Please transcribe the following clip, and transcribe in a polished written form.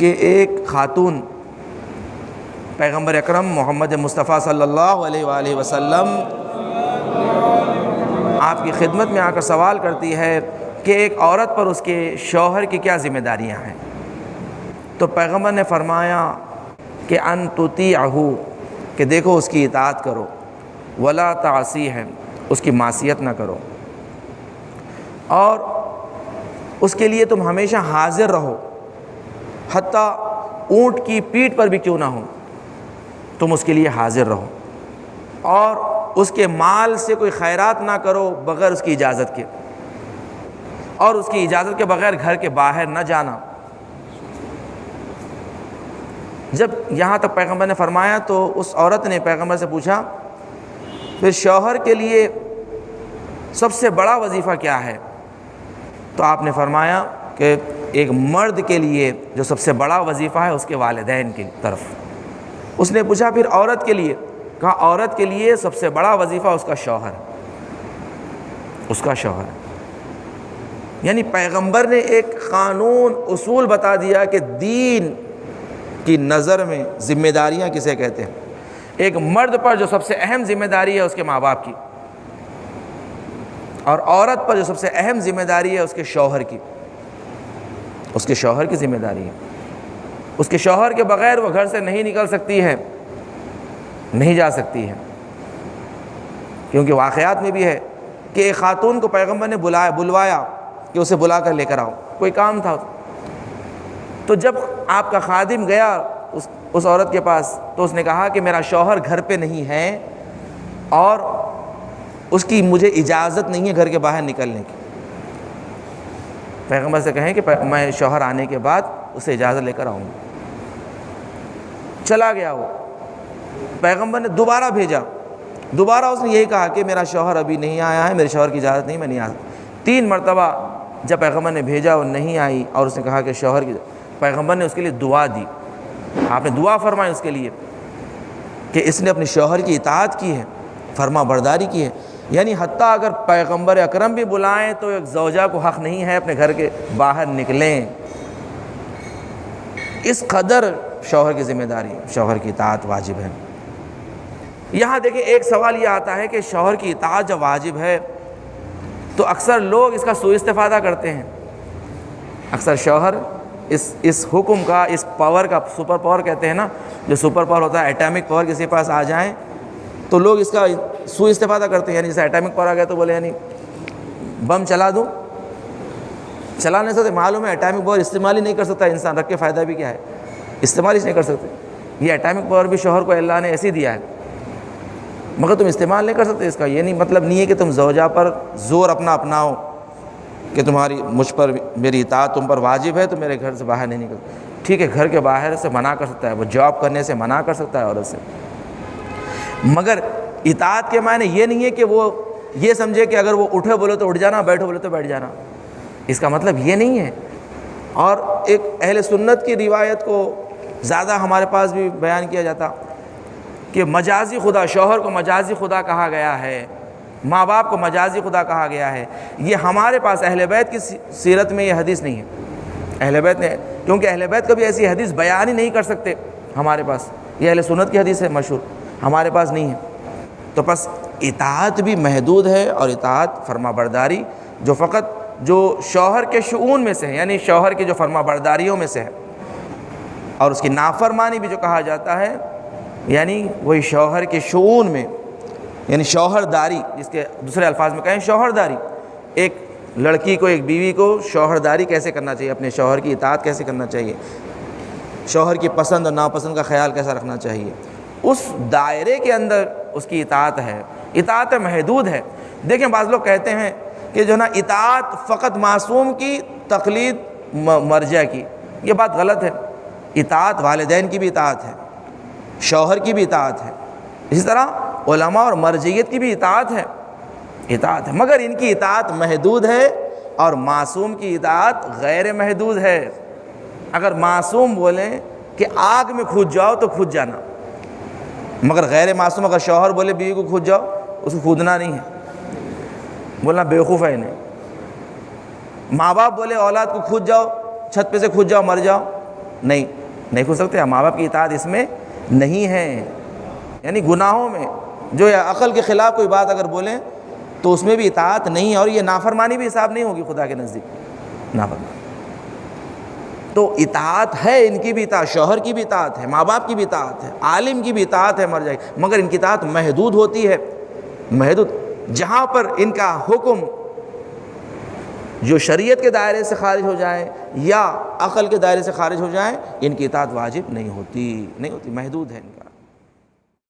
کہ ایک خاتون پیغمبر اکرم محمد مصطفیٰ صلی اللہ علیہ وآلہ وسلم آپ کی خدمت میں آ کر سوال کرتی ہے کہ ایک عورت پر اس کے شوہر کی کیا ذمہ داریاں ہیں. تو پیغمبر نے فرمایا کہ ان تطیعہ، کہ دیکھو اس کی اطاعت کرو، ولا تعصیہ، اس کی معصیت نہ کرو، اور اس کے لیے تم ہمیشہ حاضر رہو، حتیٰ اونٹ کی پیٹھ پر بھی کیوں نہ ہو تم اس کے لیے حاضر رہو، اور اس کے مال سے کوئی خیرات نہ کرو بغیر اس کی اجازت کے، اور اس کی اجازت کے بغیر گھر کے باہر نہ جانا. جب یہاں تک پیغمبر نے فرمایا تو اس عورت نے پیغمبر سے پوچھا پھر شوہر کے لیے سب سے بڑا وظیفہ کیا ہے؟ تو آپ نے فرمایا کہ ایک مرد کے لیے جو سب سے بڑا وظیفہ ہے اس کے والدین کی طرف. اس نے پوچھا پھر عورت کے لیے؟ کہا عورت کے لیے سب سے بڑا وظیفہ اس کا شوہر، اس کا شوہر. یعنی پیغمبر نے ایک قانون اصول بتا دیا کہ دین کی نظر میں ذمہ داریاں کسے کہتے ہیں. ایک مرد پر جو سب سے اہم ذمہ داری ہے اس کے ماں باپ کی، اور عورت پر جو سب سے اہم ذمہ داری ہے اس کے شوہر کی. اس کے شوہر کی ذمہ داری ہے، اس کے شوہر کے بغیر وہ گھر سے نہیں نکل سکتی ہے، نہیں جا سکتی ہے. کیونکہ واقعات میں بھی ہے کہ ایک خاتون کو پیغمبر نے بلوایا کہ اسے بلا کر لے کر آؤ، کوئی کام تھا. تو جب آپ کا خادم گیا اس عورت کے پاس تو اس نے کہا کہ میرا شوہر گھر پہ نہیں ہے اور اس کی مجھے اجازت نہیں ہے گھر کے باہر نکلنے کی. پیغمبر سے کہیں کہ میں شوہر آنے کے بعد اسے اجازت لے کر آؤں گا. چلا گیا وہ. پیغمبر نے دوبارہ بھیجا، دوبارہ اس نے یہی کہا کہ میرا شوہر ابھی نہیں آیا ہے، میرے شوہر کی اجازت نہیں، میں نہیں آ سکتا. 3 مرتبہ جب پیغمبر نے بھیجا وہ نہیں آئی اور اس نے کہا کہ شوہر کی، پیغمبر نے اس کے لیے دعا دی. آپ نے دعا فرمائی اس کے لیے کہ اس نے اپنے شوہر کی اطاعت کی ہے، فرما برداری کی ہے. یعنی حتیٰ اگر پیغمبر اکرم بھی بلائیں تو ایک زوجہ کو حق نہیں ہے اپنے گھر کے باہر نکلیں. اس قدر شوہر کی ذمہ داری، شوہر کی اطاعت واجب ہے. یہاں دیکھیں ایک سوال یہ آتا ہے کہ شوہر کی اطاعت جب واجب ہے تو اکثر لوگ اس کا سوء استفادہ کرتے ہیں. اکثر شوہر اس حکم کا، اس پاور کا، سپر پاور کہتے ہیں نا، جو سپر پاور ہوتا ہے، ایٹامک پاور کسی کے پاس آ جائیں تو لوگ اس کا سوء استفادہ کرتے ہیں. یعنی جیسے ایٹامک پاور آ گیا تو بولے یعنی بم چلا دوں، چلا نہیں سکتے. معلوم ہے ایٹامک پاور استعمال ہی نہیں کر سکتا انسان، رکھ کے فائدہ بھی کیا ہے، استعمال ہی نہیں کر سکتے. یہ ایٹامک پاور بھی شوہر کو اللہ نے ایسے ہی دیا ہے مگر تم استعمال نہیں کر سکتے. اس کا یہ نہیں مطلب نہیں ہے کہ تم زوجہ پر زور اپنا اپناؤ کہ مجھ پر میری اطاعت تم پر واجب ہے تو میرے گھر سے باہر نہیں نکل. ٹھیک ہے، گھر کے باہر سے منع کر سکتا ہے، وہ جاب کرنے سے منع کر سکتا ہے عورت سے، مگر اطاعت کے معنی یہ نہیں ہے کہ وہ یہ سمجھے کہ اگر وہ اٹھے بولے تو اٹھ جانا، بیٹھو بولے تو بیٹھ جانا. اس کا مطلب یہ نہیں ہے. اور ایک اہل سنت کی روایت کو زیادہ ہمارے پاس بھی بیان کیا جاتا کہ مجازی خدا، شوہر کو مجازی خدا کہا گیا ہے، ماں باپ کو مجازی خدا کہا گیا ہے. یہ ہمارے پاس اہل بیت کی سیرت میں یہ حدیث نہیں ہے. اہل بیت نے، کیونکہ اہل بیت کبھی ایسی حدیث بیان ہی نہیں کر سکتے ہمارے پاس. یہ اہل سنت کی حدیث ہے مشہور، ہمارے پاس نہیں ہے. تو بس اطاعت بھی محدود ہے، اور اطاعت فرما برداری جو فقط جو شوہر کے شؤون میں سے ہے، یعنی شوہر کی جو فرما برداریوں میں سے ہے، اور اس کی نافرمانی بھی جو کہا جاتا ہے یعنی وہی شوہر کے شؤون میں، یعنی شوہر داری، جس کے دوسرے الفاظ میں کہیں شوہر داری. ایک لڑکی کو، ایک بیوی کو شوہر داری کیسے کرنا چاہیے، اپنے شوہر کی اطاعت کیسے کرنا چاہیے، شوہر کی پسند اور ناپسند کا خیال کیسا رکھنا چاہیے، اس دائرے کے اندر اس کی اطاعت ہے. اطاعت محدود ہے. دیکھیں بعض لوگ کہتے ہیں کہ جو نا اطاعت فقط معصوم کی، تقلید مرجع کی. یہ بات غلط ہے. اطاعت والدین کی بھی اطاعت ہے، شوہر کی بھی اطاعت ہے، اسی طرح علماء اور مرجعیت کی بھی اطاعت ہے، مگر ان کی اطاعت محدود ہے اور معصوم کی اطاعت غیر محدود ہے. اگر معصوم بولیں کہ آگ میں کھود جاؤ تو کھود جانا، مگر غیر معصوم اگر شوہر بولے بیوی کو کھود جاؤ، اس کو کھودنا نہیں ہے، بولنا بیوقوف ہے انہیں. ماں باپ بولے اولاد کو کھود جاؤ، چھت پہ سے کھود جاؤ مر جاؤ، نہیں کھل سکتے. ماں باپ کی اطاعت اس میں نہیں ہے. یعنی گناہوں میں جو عقل کے خلاف کوئی بات اگر بولیں تو اس میں بھی اطاعت نہیں ہے, اور یہ نافرمانی بھی حساب نہیں ہوگی خدا کے نزدیک, نافرمانی. تو اطاعت ہے, ان کی بھی اطاعت, شوہر کی بھی اطاعت ہے, ماں باپ کی بھی اطاعت ہے, عالم کی بھی اطاعت ہے, مر جائے, مگر ان کی اطاعت محدود ہوتی ہے, محدود. جہاں پر ان کا حکم جو شریعت کے دائرے سے خارج ہو جائے یا عقل کے دائرے سے خارج ہو جائے, ان کی اطاعت واجب نہیں ہوتی, محدود ہے ان کا.